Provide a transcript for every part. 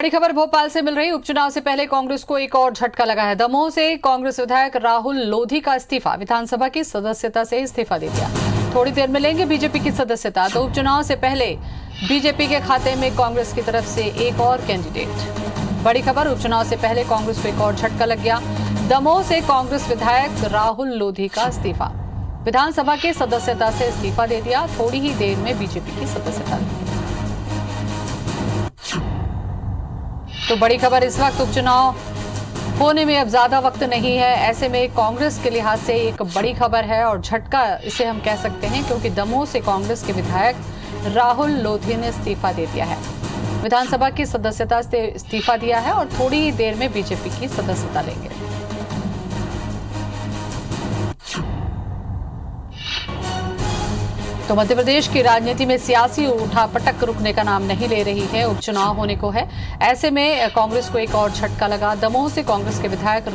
बड़ी खबर भोपाल से मिल रही। उपचुनाव से पहले कांग्रेस को एक और झटका लगा है। दमोह से कांग्रेस विधायक राहुल लोधी का इस्तीफा, विधानसभा की सदस्यता से इस्तीफा दे दिया। थोड़ी देर में लेंगे बीजेपी की सदस्यता। तो उपचुनाव से पहले बीजेपी के खाते में कांग्रेस की तरफ से एक और कैंडिडेट। बड़ी खबर, उपचुनाव से पहले कांग्रेस को एक और झटका लग गया। दमोह से कांग्रेस विधायक राहुल लोधी का इस्तीफा, विधानसभा की सदस्यता से इस्तीफा दे दिया। थोड़ी ही देर में बीजेपी की सदस्यता दी। तो बड़ी खबर, इस वक्त उपचुनाव होने में अब ज्यादा वक्त नहीं है। ऐसे में कांग्रेस के लिहाज से एक बड़ी खबर है और झटका इसे हम कह सकते हैं, क्योंकि दमोह से कांग्रेस के विधायक राहुल लोधी ने इस्तीफा दे दिया है, विधानसभा की सदस्यता से इस्तीफा दिया है और थोड़ी ही देर में बीजेपी की सदस्यता लेंगे। तो मध्य प्रदेश की राजनीति में सियासी उठापटक रुकने का नाम नहीं ले रही है। उपचुनाव होने को है। ऐसे में कांग्रेस को एक और झटका लगा। दमोह से कांग्रेस के विधायक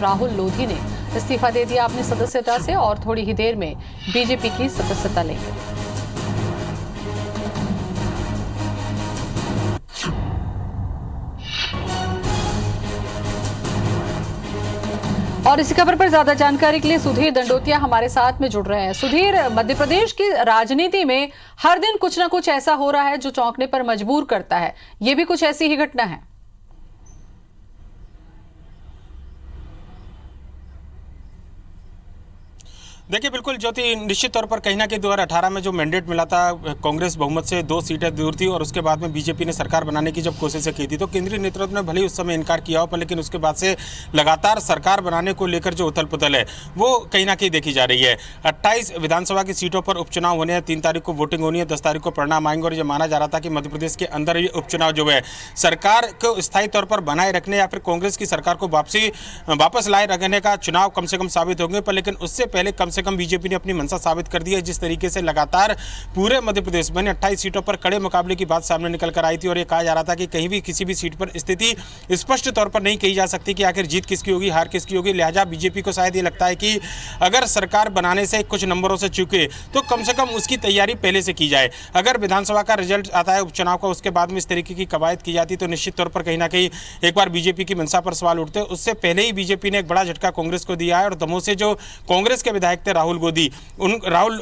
राहुल लोधी ने इस्तीफा दे दिया अपनी सदस्यता से और थोड़ी ही देर में बीजेपी की सदस्यता लेंगे। और इसी खबर पर ज्यादा जानकारी के लिए सुधीर दंडोतिया हमारे साथ में जुड़ रहे हैं। सुधीर, मध्य प्रदेश की राजनीति में हर दिन कुछ ना कुछ ऐसा हो रहा है जो चौंकने पर मजबूर करता है। ये भी कुछ ऐसी ही घटना है? देखिए बिल्कुल ज्योति, निश्चित तौर पर कहीं ना कहीं 2018 में जो मैंडेट मिला था, कांग्रेस बहुमत से 2 सीटें दूर थी और उसके बाद में बीजेपी ने सरकार बनाने की जब कोशिशें की थी तो केंद्रीय नेतृत्व ने भले ही उस समय इनकार किया हो, पर लेकिन उसके बाद से लगातार सरकार बनाने को लेकर जो उथल पुथल है वो कहीं ना कहीं देखी जा रही है। 28 विधानसभा की सीटों पर उपचुनाव होने हैं, 3 तारीख को वोटिंग होनी है, 10 तारीख को परिणाम आएंगे और ये माना जा रहा था कि मध्य प्रदेश के अंदर ये उपचुनाव जो है सरकार को स्थायी तौर पर बनाए रखने या फिर कांग्रेस की सरकार को वापस लाए रखने का चुनाव कम से कम साबित होंगे। पर लेकिन उससे पहले कम से कम बीजेपी ने अपनी मंशा साबित कर दी है। जिस तरीके से लगातार पूरे मध्य प्रदेश में 28 सीटों पर कड़े मुकाबले की बात सामने निकल कर आई थी और ये कहा जा रहा था कि कहीं भी किसी भी सीट पर स्थिति स्पष्ट तौर पर नहीं कही जा सकती कि आखिर जीत किसकी होगी, हार किसकी होगी। लिहाजा बीजेपी को शायद ये लगता है कि अगर सरकार बनाने से कुछ नंबरों से चूके तो कम से कम उसकी तैयारी पहले से की जाए। अगर विधानसभा का रिजल्ट आता है उपचुनाव का, उसके बाद में इस तरीके की कवायद की जाती तो निश्चित तौर पर कहीं ना कहीं एक बार बीजेपी की मंशा पर सवाल उठते। उससे पहले ही बीजेपी ने एक बड़ा झटका कांग्रेस को दिया है और दमोह से जो कांग्रेस के विधायक थे राहुल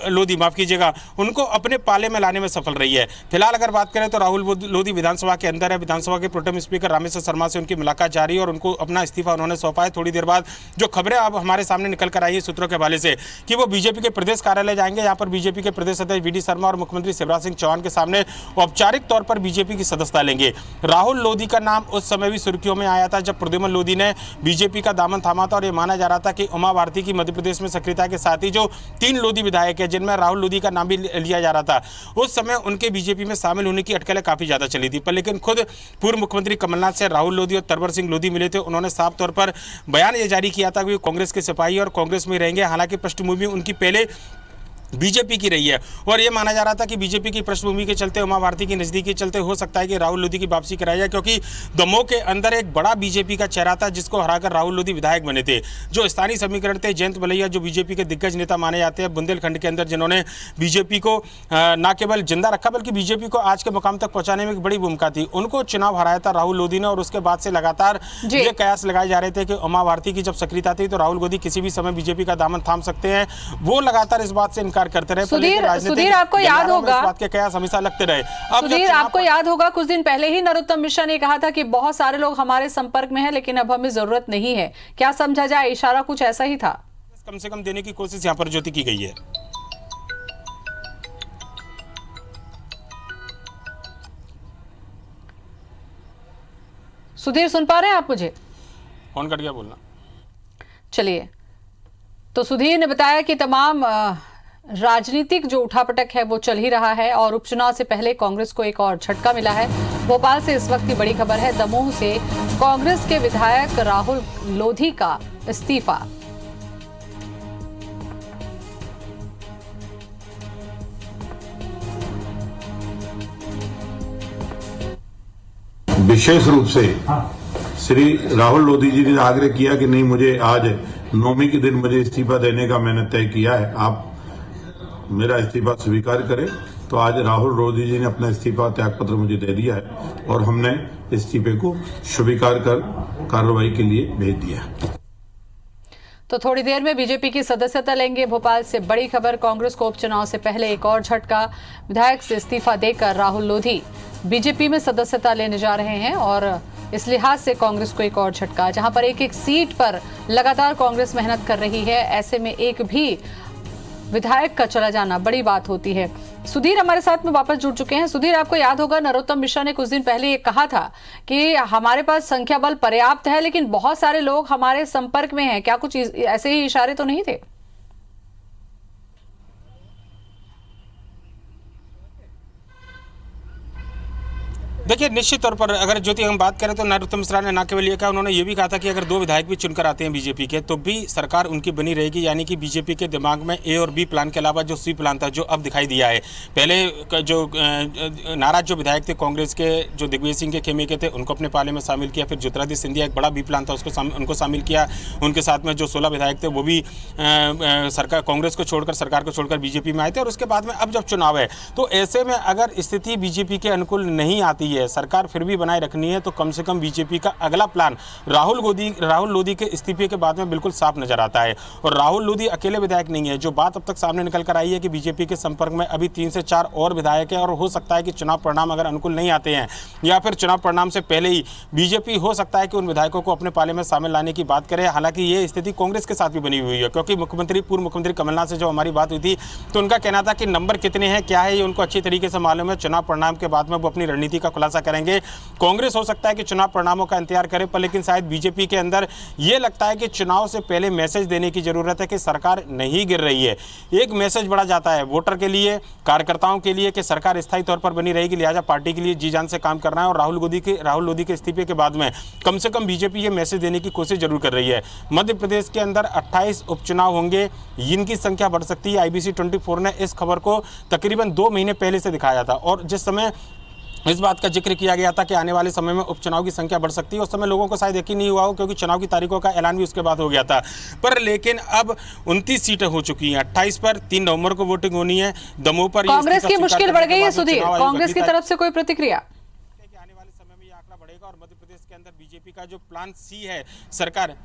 लोधी, माफ कीजिएगा, उनको अपने पाले में लाने में सफल रही है। फिलहाल अगर बात करें तो राहुल लोधी विधानसभा के अंदर है। विधानसभा के प्रोटेम स्पीकर रामेश्वर शर्मा से उनकी मुलाकात जारी है और उनको अपना इस्तीफा उन्होंने सौंपा है। थोड़ी देर बाद जो खबरें अब हमारे सामने निकल कर आई है सूत्रों के हवाले से कि वो बीजेपी के प्रदेश कार्यालय जाएंगे। यहाँ पर बीजेपी के प्रदेश अध्यक्ष वी.डी. शर्मा और मुख्यमंत्री शिवराज सिंह चौहान के सामने औपचारिक तौर पर बीजेपी की सदस्यता लेंगे। राहुल लोधी का नाम उस समय भी सुर्खियों में आया था जब प्रद्युमन लोधी ने बीजेपी का दामन थामा था और ये माना जा रहा था कि उमा भारती की मध्य प्रदेश में सक्रियता के साथ ही जो 3 लोधी विधायक है जिनमें राहुल लोधी का नाम भी लिया जा रहा था, उस समय उनके बीजेपी में शामिल होने की अटकलें काफी ज्यादा चली थी। पर लेकिन खुद पूर्व मुख्यमंत्री कमलनाथ से राहुल लोधी और तरवर सिंह लोधी मिले थे। उन्होंने साफ तौर पर बयान ये जारी किया था कि वो कांग्रेस के सिपाही और कांग्रेस में रहेंगे। हालांकि पृष्ठभूमि उनकी पहले बीजेपी की रही है और यह माना जा रहा था कि बीजेपी की पृष्ठभूमि के चलते, उमा भारती की नजदीकी के चलते हो सकता है कि राहुल लोधी की वापसी कराई जाए, क्योंकि दमोह के अंदर एक बड़ा बीजेपी का चेहरा था जिसको हराकर राहुल लोधी विधायक बने थे। जो स्थानीय समीकरण थे, जयंत मलैया जो बीजेपी के दिग्गज नेता माने जाते हैं बुंदेलखंड के अंदर, जिन्होंने बीजेपी को न केवल जिंदा रखा बल्कि बीजेपी को आज के मुकाम तक पहुंचाने में एक बड़ी भूमिका थी, उनको चुनाव हराया था राहुल लोधी ने। और उसके बाद से लगातार ये कयास लगाए जा रहे थे कि उमा भारती की जब सक्रियता थी तो राहुल लोधी किसी भी समय बीजेपी का दामन थाम सकते हैं। वो लगातार इस बात से इनकार करते रहे। सुधीर, आपको याद होगा, बात के कयास हमेशा लगते रहे। सुधीर, आपको याद होगा कुछ दिन पहले ही नरोत्तम मिश्रा ने कहा था कि बहुत सारे लोग हमारे संपर्क में हैं लेकिन अब हमें जरूरत नहीं है। क्या समझा जाए, इशारा कुछ ऐसा ही था? कम से कम देने की कोशिश यहाँ पर ज्योति की गई है। सुधीर, सुन पा रहे हैं आप मुझे? फोन कर दिया, बोलना। चलिए, तो सुधीर ने बताया कि तमाम राजनीतिक जो उठापटक है वो चल ही रहा है और उपचुनाव से पहले कांग्रेस को एक और झटका मिला है। भोपाल से इस वक्त की बड़ी खबर है। दमोह से कांग्रेस के विधायक राहुल लोधी का इस्तीफा। विशेष रूप से श्री राहुल लोधी जी ने आग्रह किया कि नहीं, मुझे आज 9वीं के दिन मुझे इस्तीफा देने का मैंने तय किया है, आप मेरा इस्तीफा स्वीकार करें। तो आज राहुल लोधी जी ने अपना इस्तीफा त्यागपत्र मुझे दे दिया है और हमने इस्तीफे को स्वीकार कर कार्रवाई के लिए भेज दिया है। तो थोड़ी देर में बीजेपी की सदस्यता लेंगे। भोपाल से बड़ी खबर, कांग्रेस को उपचुनाव से पहले एक और झटका। विधायक से इस्तीफा देकर राहुल लोधी बीजेपी में सदस्यता लेने जा रहे हैं और इस लिहाज से कांग्रेस को एक और झटका, जहां पर एक एक सीट पर लगातार कांग्रेस मेहनत कर रही है। ऐसे में एक भी विधायक का चला जाना बड़ी बात होती है। सुधीर हमारे साथ में वापस जुड़ चुके हैं। सुधीर, आपको याद होगा नरोत्तम मिश्रा ने कुछ दिन पहले ये कहा था कि हमारे पास संख्या बल पर्याप्त है, लेकिन बहुत सारे लोग हमारे संपर्क में हैं। क्या कुछ ऐसे ही इशारे तो नहीं थे? देखिए, निश्चित तौर पर अगर ज्योति हम बात करें तो नरोत्तम मिश्रा ने न केवल ये कहा, उन्होंने ये भी कहा था कि अगर 2 विधायक भी चुनकर आते हैं बीजेपी के तो भी सरकार उनकी बनी रहेगी। यानी कि बीजेपी के दिमाग में ए और बी प्लान के अलावा जो सी प्लान था, जो अब दिखाई दिया है। पहले जो नाराज जो विधायक थे कांग्रेस के, जो दिग्विजय सिंह के खेमे के थे, उनको अपने पाले में शामिल किया। फिर ज्योतिरादित्य सिंधिया एक बड़ा बी प्लान था, उनको शामिल किया। उनके साथ में जो 16 विधायक थे वो भी सरकार कांग्रेस को छोड़कर, सरकार को छोड़कर बीजेपी में आए थे। और उसके बाद में अब जब चुनाव है तो ऐसे में अगर स्थिति बीजेपी के अनुकूल नहीं आती है, सरकार फिर भी बनाए रखनी है, तो कम से कम बीजेपी का अगला प्लान राहुल लोधी के इस्तीफे के बाद में बिल्कुल साफ नजर आता है। और राहुल लोधी अकेले विधायक नहीं है। जो बात अब तक सामने निकल कर आई है कि बीजेपी के संपर्क में अभी 3 से 4 और विधायक है और हो सकता है कि चुनाव परिणाम अगर अनुकूल नहीं आते हैं या फिर चुनाव परिणाम से पहले ही बीजेपी हो सकता है कि उन विधायकों को अपने पाले में शामिल लाने की बात करे। हालांकि ये स्थिति कांग्रेस के साथ भी बनी हुई है, क्योंकि पूर्व मुख्यमंत्री कमलनाथ से जो हमारी बात हुई थी तो उनका कहना था कि नंबर कितने हैं, क्या है, ये उनको अच्छी तरीके से मालूम है। चुनाव परिणाम के बाद में वो अपनी रणनीति का खुलासा करेंगे। कांग्रेस हो सकता है कि चुनाव परिणामों का इंतजार करे, पर लेकिन शायद बीजेपी के अंदर यह लगता है कि चुनाव से पहले मैसेज देने की जरूरत है कि सरकार नहीं गिर रही है। एक मैसेज बड़ा जाता है वोटर के लिए, कार्यकर्ताओं के लिए कि सरकार स्थायी तौर पर बनी रहेगी, लिहाजा पार्टी के लिए जी जान से काम करना है। और राहुल लोधी के इस्तीफे के बाद में कम से कम बीजेपी ये मैसेज देने की कोशिश जरूर कर रही है। मध्य प्रदेश के अंदर 28 उपचुनाव होंगे, इनकी संख्या बढ़ सकती है। IBC 24 ने इस खबर को तकरीबन 2 महीने पहले से दिखाया था और जिस समय इस बात का जिक्र किया गया था कि आने वाले समय में उपचुनाव की संख्या बढ़ सकती है, उस समय लोगों को शायद यकीन नहीं हुआ हो, क्योंकि चुनाव की तारीखों का ऐलान भी उसके बाद हो गया था। पर लेकिन अब 29 सीटें हो चुकी हैं। 28 पर 3 नवंबर को वोटिंग होनी है। दमोह पर कांग्रेस की मुश्किल बढ़ गई है। सुधीर, कांग्रेस की तरफ से कोई प्रतिक्रिया? आने वाले समय में ये आंकड़ा बढ़ेगा और मध्य प्रदेश के अंदर बीजेपी का जो प्लान सी है, सरकार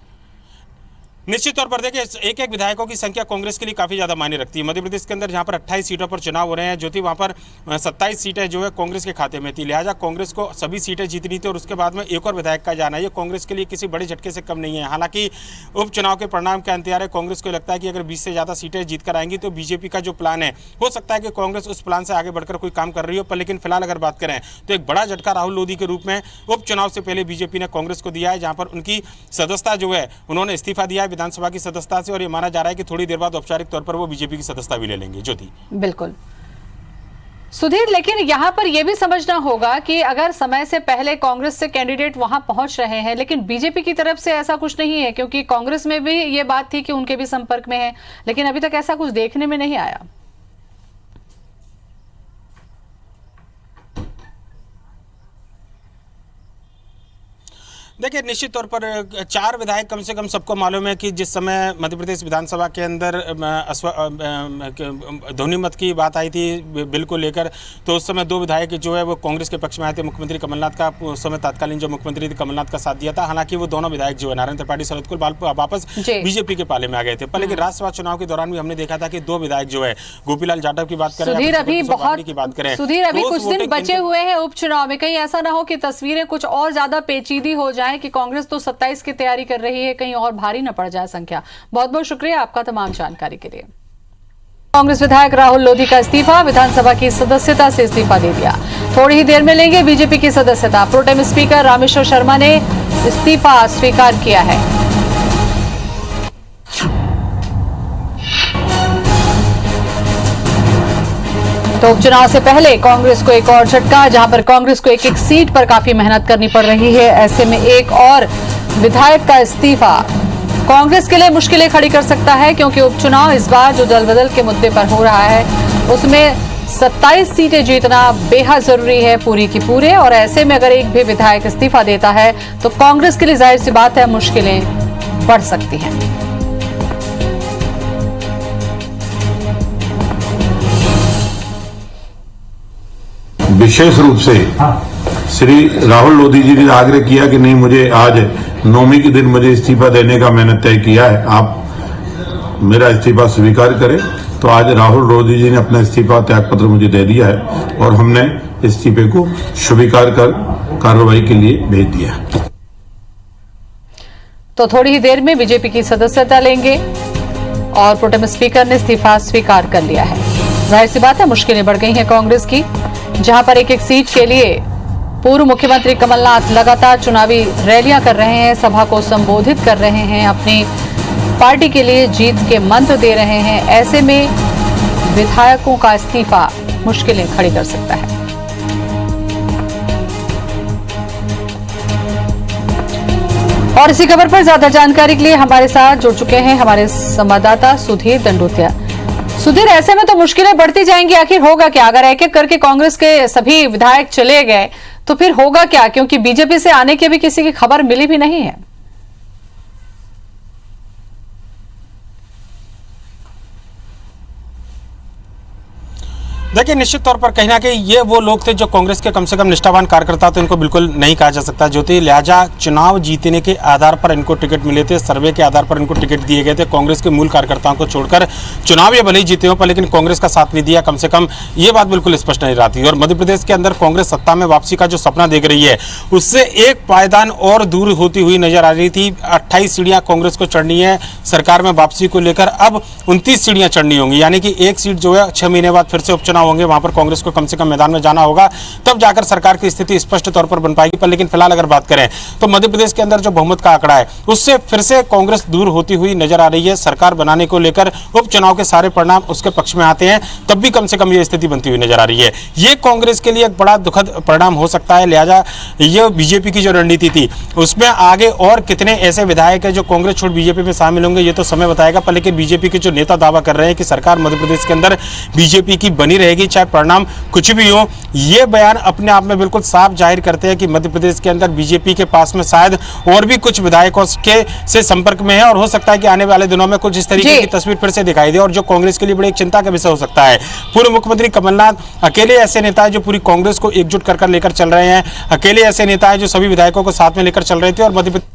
निश्चित तौर पर देखिए एक एक विधायकों की संख्या कांग्रेस के लिए काफी ज्यादा मायने रखती है। मध्य प्रदेश के अंदर जहां पर 28 सीटों पर चुनाव हो रहे हैं, जो थी वहां पर 27 सीटें जो है कांग्रेस के खाते में थी, लिहाजा कांग्रेस को सभी सीटें जीतनी थी और उसके बाद में एक और विधायक का जाना, ये कांग्रेस के लिए किसी बड़े झटके से कम नहीं है। हालांकि उपचुनाव के परिणाम का इंतजार है। कांग्रेस को लगता है कि अगर 20 से ज्यादा सीटें जीत कर आएंगी तो बीजेपी का जो प्लान है, हो सकता है कि कांग्रेस उस प्लान से आगे बढ़कर कोई काम कर रही हो। पर लेकिन फिलहाल अगर बात करें तो एक बड़ा झटका राहुल लोधी के रूप में उपचुनाव से पहले बीजेपी ने कांग्रेस को दिया है, जहां पर उनकी सदस्यता जो है, उन्होंने इस्तीफा दिया है विधानसभा की सदस्यता से और ये माना जा रहा है कि थोड़ी देर बाद औपचारिक तौर पर वो बीजेपी की सदस्यता भी ले लेंगे। ज्योति, बिल्कुल सुधीर, लेकिन यहां पर यह भी समझना होगा कि अगर समय से पहले कांग्रेस से कैंडिडेट वहां पहुंच रहे हैं, लेकिन बीजेपी की तरफ से ऐसा कुछ नहीं है, क्योंकि कांग्रेस में भी ये बात थी कि उनके भी संपर्क में है, लेकिन अभी तक ऐसा कुछ देखने में नहीं आया। देखिए, निश्चित तौर पर 4 विधायक कम से कम सबको मालूम है कि जिस समय मध्य प्रदेश विधानसभा के अंदर ध्वनिमत की बात आई थी बिल को लेकर, तो उस समय 2 विधायक जो है वो कांग्रेस के पक्ष में आए थे। मुख्यमंत्री कमलनाथ का उस समय तत्कालीन जो मुख्यमंत्री थे कमलनाथ का साथ दिया था। हालांकि वो दोनों विधायक जो है नारायण त्रिपाठी, शरद कुल वापस बीजेपी के पाले में आ गए थे। पर लेकिन राज्यसभा चुनाव के दौरान भी हमने देखा था कि 2 विधायक जो है, गोपीलाल जाटव की बात करें, सुधीर अभी कुछ दिन बचे हुए हैं उपचुनाव में, कहीं ऐसा ना हो कि तस्वीरें कुछ और ज्यादा पेचीदी हो जाए कि कांग्रेस तो 27 की तैयारी कर रही है, कहीं और भारी न पड़ जाए संख्या। बहुत बहुत शुक्रिया आपका तमाम जानकारी के लिए। कांग्रेस विधायक राहुल लोधी का इस्तीफा, विधानसभा की सदस्यता से इस्तीफा दे दिया। थोड़ी ही देर में लेंगे बीजेपी की सदस्यता। प्रोटेम स्पीकर रामेश्वर शर्मा ने इस्तीफा स्वीकार किया है। तो उपचुनाव से पहले कांग्रेस को एक और झटका, जहां पर कांग्रेस को एक एक सीट पर काफी मेहनत करनी पड़ रही है। ऐसे में एक और विधायक का इस्तीफा कांग्रेस के लिए मुश्किलें खड़ी कर सकता है, क्योंकि उपचुनाव इस बार जो दल बदल के मुद्दे पर हो रहा है उसमें 27 सीटें जीतना बेहद जरूरी है पूरी की पूरे। और ऐसे में अगर एक भी विधायक इस्तीफा देता है तो कांग्रेस के लिए जाहिर सी बात है मुश्किलें बढ़ सकती हैं। विशेष रूप से श्री राहुल लोधी जी ने आग्रह किया कि नहीं, मुझे आज 9वीं के दिन मुझे इस्तीफा देने का मैंने तय किया है, आप मेरा इस्तीफा स्वीकार करें। तो आज राहुल लोधी जी ने अपना इस्तीफा त्याग पत्र मुझे दे दिया है और हमने इस्तीफे को स्वीकार कर कार्रवाई के लिए भेज दिया। तो थोड़ी ही देर में बीजेपी की सदस्यता लेंगे और प्रोटेम स्पीकर ने इस्तीफा स्वीकार कर लिया है। जाहिर सी बात है, मुश्किलें बढ़ गई हैं कांग्रेस की, जहां पर एक एक सीट के लिए पूर्व मुख्यमंत्री कमलनाथ लगातार चुनावी रैलियां कर रहे हैं, सभा को संबोधित कर रहे हैं, अपनी पार्टी के लिए जीत के मंत्र दे रहे हैं। ऐसे में विधायकों का इस्तीफा मुश्किलें खड़ी कर सकता है। और इसी खबर पर ज्यादा जानकारी के लिए हमारे साथ जुड़ चुके हैं हमारे संवाददाता सुधीर दंडोतिया। सुधीर, ऐसे में तो मुश्किलें बढ़ती जाएंगी, आखिर होगा क्या? अगर एक एक करके कांग्रेस के सभी विधायक चले गए तो फिर होगा क्या, क्योंकि बीजेपी से आने की भी किसी की खबर मिली भी नहीं है। देखिए, निश्चित तौर पर कहीं ना कहीं ये वो लोग थे जो कांग्रेस के कम से कम निष्ठावान कार्यकर्ता थे, इनको बिल्कुल नहीं कहा जा सकता ज्योति। लिहाजा चुनाव जीतने के आधार पर इनको टिकट मिले थे, सर्वे के आधार पर इनको टिकट दिए गए थे। कांग्रेस के मूल कार्यकर्ताओं को छोड़कर चुनाव ये भले ही जीते हो, पर लेकिन कांग्रेस का साथ नहीं दिया, कम से कम ये बात बिल्कुल स्पष्ट नहीं रहती। और मध्य प्रदेश के अंदर कांग्रेस सत्ता में वापसी का जो सपना देख रही है, उससे एक पायदान और दूर होती हुई नजर आ रही थी। 28 सीढ़ियां कांग्रेस को चढ़नी है सरकार में वापसी को लेकर, अब 29 सीढ़ियां चढ़नी होंगी, यानी कि एक सीट जो है 6 महीने बाद फिर से उपचुनाव होंगे, वहां पर कांग्रेस को कम से कम मैदान में जाना होगा, तब जाकर सरकार की स्थिति स्पष्ट तौर पर बन पाएगी। पर लेकिन फिलहाल अगर बात करें तो मध्य प्रदेश के अंदर जो बहुमत का आंकड़ा है, उससे फिर से कांग्रेस दूर होती हुई नजर आ रही है। सरकार बनाने को लेकर उपचुनाव के सारे परिणाम उसके पक्ष में आते हैं, तब भी कम से कम ये स्थिति बनती हुई नजर आ रही है। ये कांग्रेस के लिए एक बड़ा दुखद परिणाम हो सकता है। लिहाजा ये बीजेपी की जो रणनीति थी, उसमें आगे और कितने ऐसे विधायक है जो कांग्रेस छोड़ बीजेपी में शामिल होंगे, ये तो समय बताएगा। पर लेकिन बीजेपी के जो नेता दावा कर रहे हैं कि सरकार मध्य प्रदेश के अंदर बीजेपी की बनी रहेगी, चाहे परिणाम कुछ भी हो, ये बयान अपने आप में बिल्कुल साफ जाहिर करते हैं कि मध्य प्रदेश के अंदर बीजेपी के पास में शायद और भी कुछ विधायकों के से संपर्क में है, और हो सकता है कि आने वाले दिनों में कुछ इस तरीके की तस्वीर फिर से दिखाई दे, और जो कांग्रेस के लिए बड़ी एक चिंता का विषय हो सकता है। पूर्व मुख्यमंत्री कमलनाथ अकेले ऐसे नेता है जो पूरी कांग्रेस को एकजुट कर लेकर चल रहे हैं, अकेले ऐसे नेता है जो सभी विधायकों को साथ में लेकर चल रहे थे, और मध्य प्रदेश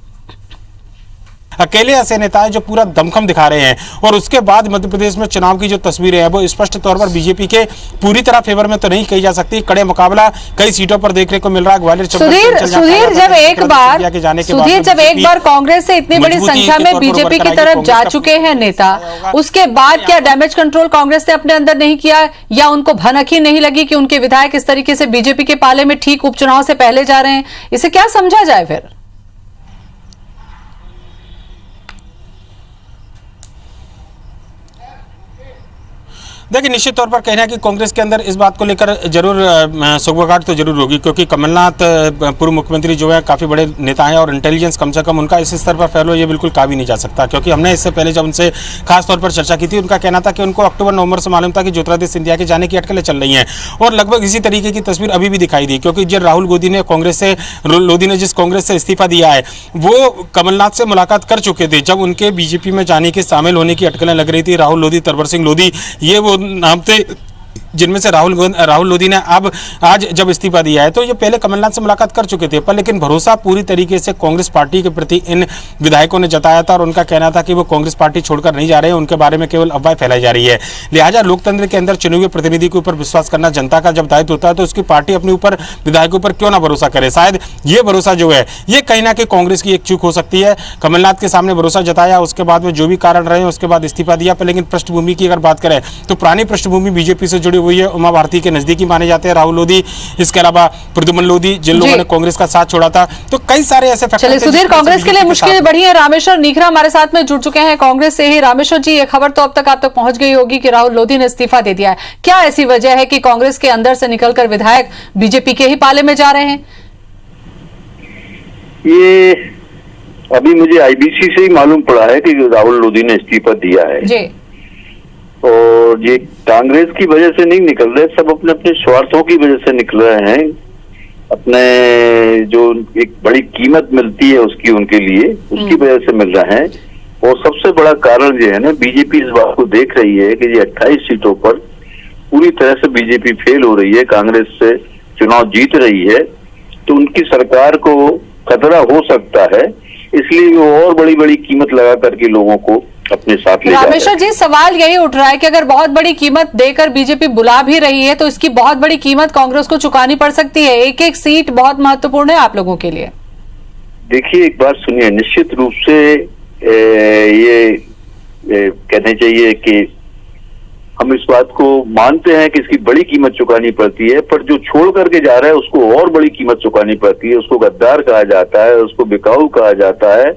अकेले ऐसे नेता है जो पूरा दमखम दिखा रहे हैं। और उसके बाद मध्य प्रदेश में चुनाव की जो तस्वीरें हैं, वो स्पष्ट तौर पर बीजेपी के पूरी तरह फेवर में तो नहीं कही जा सकती। कड़े मुकाबला कई सीटों पर देखने को मिल रहा है। ग्वालियर सुधीर, जब एक बार कांग्रेस से इतनी बड़ी संख्या में बीजेपी की तरफ जा चुके हैं नेता, उसके बाद क्या डैमेज कंट्रोल कांग्रेस ने अपने अंदर नहीं किया, या उनको भनक ही नहीं लगी कि उनके विधायक इस तरीके से बीजेपी के पाले में ठीक उपचुनाव से पहले जा रहे हैं? इसे क्या समझा जाए फिर? देखिए, निश्चित तौर पर कहना है कि कांग्रेस के अंदर इस बात को लेकर जरूर सुगबुगाहट तो जरूर होगी, क्योंकि कमलनाथ पूर्व मुख्यमंत्री जो है काफ़ी बड़े नेता हैं, और इंटेलिजेंस कम से कम उनका इस स्तर पर फैलो ये बिल्कुल कहा भी नहीं जा सकता। क्योंकि हमने इससे पहले जब उनसे खास तौर पर चर्चा की थी, उनका कहना था कि उनको अक्टूबर-नवंबर से मालूम था कि ज्योतिरादित्य सिंधिया के जाने की अटकलें चल रही हैं, और लगभग इसी तरीके की तस्वीर अभी भी दिखाई दी। क्योंकि जब राहुल लोधी ने जिस कांग्रेस से इस्तीफा दिया है, वो कमलनाथ से मुलाकात कर चुके थे जब उनके बीजेपी में जाने के शामिल होने की अटकलें लग रही थी। राहुल लोधी, तरवर सिंह लोधी, ये वो नाम थे जिनमें से राहुल लोधी ने अब आज जब इस्तीफा दिया है, तो ये पहले कमलनाथ से मुलाकात कर चुके थे। पर लेकिन भरोसा पूरी तरीके से कांग्रेस पार्टी के प्रति इन विधायकों ने जताया था, और उनका कहना था कि वो कांग्रेस पार्टी छोड़कर नहीं जा रहे हैं, उनके बारे में केवल अफवाह फैलाई जा रही है। लिहाजा लोकतंत्र के अंदर चुने हुए प्रतिनिधि के ऊपर विश्वास करना जनता का जब दायित्व होता है, तो उसकी पार्टी अपने ऊपर, विधायकों पर क्यों ना भरोसा करे। शायद ये भरोसा जो है, ये कहीं ना कहीं कांग्रेस की एक चूक हो सकती है। कमलनाथ के सामने भरोसा जताया, उसके बाद में जो भी कारण रहे, उसके बाद इस्तीफा दिया। पर लेकिन पृष्ठभूमि की अगर बात करें तो पुरानी पृष्ठभूमि बीजेपी से जुड़ी हुई है। उमा भारती के नजदीकी माने जाते हैं राहुल लोधी, इसके अलावा प्रद्युम्न लोधी, जिन लोगों ने कांग्रेस का साथ छोड़ा था। तो कई सारे ऐसे फैक्टर। चलिए सुधीर, कांग्रेस के लिए मुश्किलें बढ़ी है। रामेश्वर नीखरा हमारे साथ में जुड़ चुके हैं कांग्रेस से ही। रामेश्वर जी, ये खबर तो अब तक आप तक पहुंच गई होगी कि राहुल लोधी ने इस्तीफा दे दिया है। क्या ऐसी वजह है कि कांग्रेस के अंदर से निकलकर विधायक बीजेपी के ही पाले में जा रहे हैं? ये अभी मुझे आईबीसी से ही मालूम पड़ा है कि राहुल लोधी ने इस्तीफा दिया है जी। और ये कांग्रेस की वजह से नहीं निकल रहे, सब अपने अपने स्वार्थों की वजह से निकल रहे हैं। अपने जो एक बड़ी कीमत मिलती है उसकी, उनके लिए, उसकी वजह से मिल रहा है। और सबसे बड़ा कारण जो है ना, बीजेपी इस बात को देख रही है कि ये 28 सीटों पर पूरी तरह से बीजेपी फेल हो रही है, कांग्रेस से चुनाव जीत रही है तो उनकी सरकार को खतरा हो सकता है, इसलिए वो और बड़ी बड़ी कीमत लगा करके लोगों को अपने साथ ले जा रहे हैं। रामेश्वर जी, सवाल यही उठ रहा है कि अगर बहुत बड़ी कीमत देकर बीजेपी बुला भी रही है तो इसकी बहुत बड़ी कीमत कांग्रेस को चुकानी पड़ सकती है। एक एक सीट बहुत महत्वपूर्ण है आप लोगों के लिए। देखिए, एक बात सुनिए, निश्चित रूप से कहने चाहिए कि हम इस बात को मानते हैं कि इसकी बड़ी कीमत चुकानी पड़ती है, पर जो छोड़ करके जा रहा है उसको और बड़ी कीमत चुकानी पड़ती है। उसको गद्दार कहा जाता है, उसको बिकाऊ कहा जाता है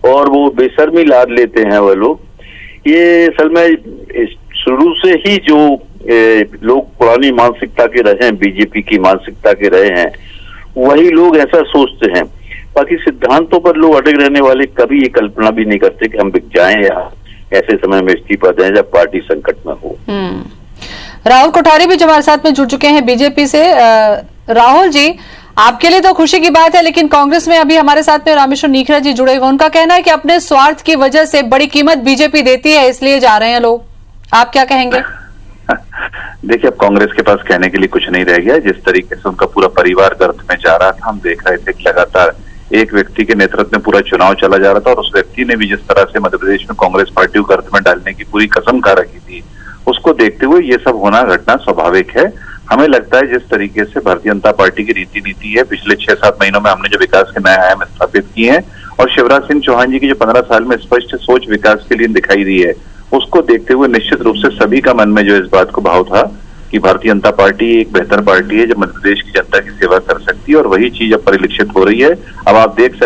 और वो बेशर्मी लाद लेते हैं वह लोग। ये असल में शुरू से ही जो लोग पुरानी मानसिकता के रहे हैं, बीजेपी की मानसिकता के रहे हैं, वही लोग ऐसा सोचते हैं। बाकी सिद्धांतों पर लोग अटक रहने वाले कभी ये कल्पना भी नहीं करते कि हम बिक जाएं या ऐसे समय में इस्तीफा दें जब पार्टी संकट में हो। राहुल कोठारी भी जो हमारे साथ में जुड़ चुके हैं बीजेपी से। राहुल जी, आपके लिए तो खुशी की बात है, लेकिन कांग्रेस में अभी हमारे साथ में रामेश्वर नीखरा जी जुड़े हुए, उनका कहना है कि अपने स्वार्थ की वजह से बड़ी कीमत बीजेपी देती है, इसलिए जा रहे हैं लोग। आप क्या कहेंगे? देखिए, अब कांग्रेस के पास कहने के लिए कुछ नहीं रह गया। जिस तरीके से उनका पूरा परिवार गर्त में जा रहा था, हम देख रहे थे कि लगातार एक व्यक्ति के नेतृत्व में पूरा चुनाव चला जा रहा था और उस व्यक्ति ने भी जिस तरह से मध्य प्रदेश में कांग्रेस पार्टी को गर्त में डालने की पूरी कसम खा रखी थी, उसको देखते हुए ये सब होना घटना स्वाभाविक है। हमें लगता है जिस तरीके से भारतीय जनता पार्टी की रीति नीति है, पिछले 6-7 महीनों में हमने जो विकास के नए आयाम स्थापित किए हैं और शिवराज सिंह चौहान जी की जो 15 साल में स्पष्ट सोच विकास के लिए दिखाई दी है, उसको देखते हुए निश्चित रूप से सभी का मन में जो इस बात को भाव था कि भारतीय जनता पार्टी एक बेहतर पार्टी है जो मध्य प्रदेश की जनता की सेवा कर सकती है और वही चीज अब परिलक्षित हो रही है। अब आप देख सकते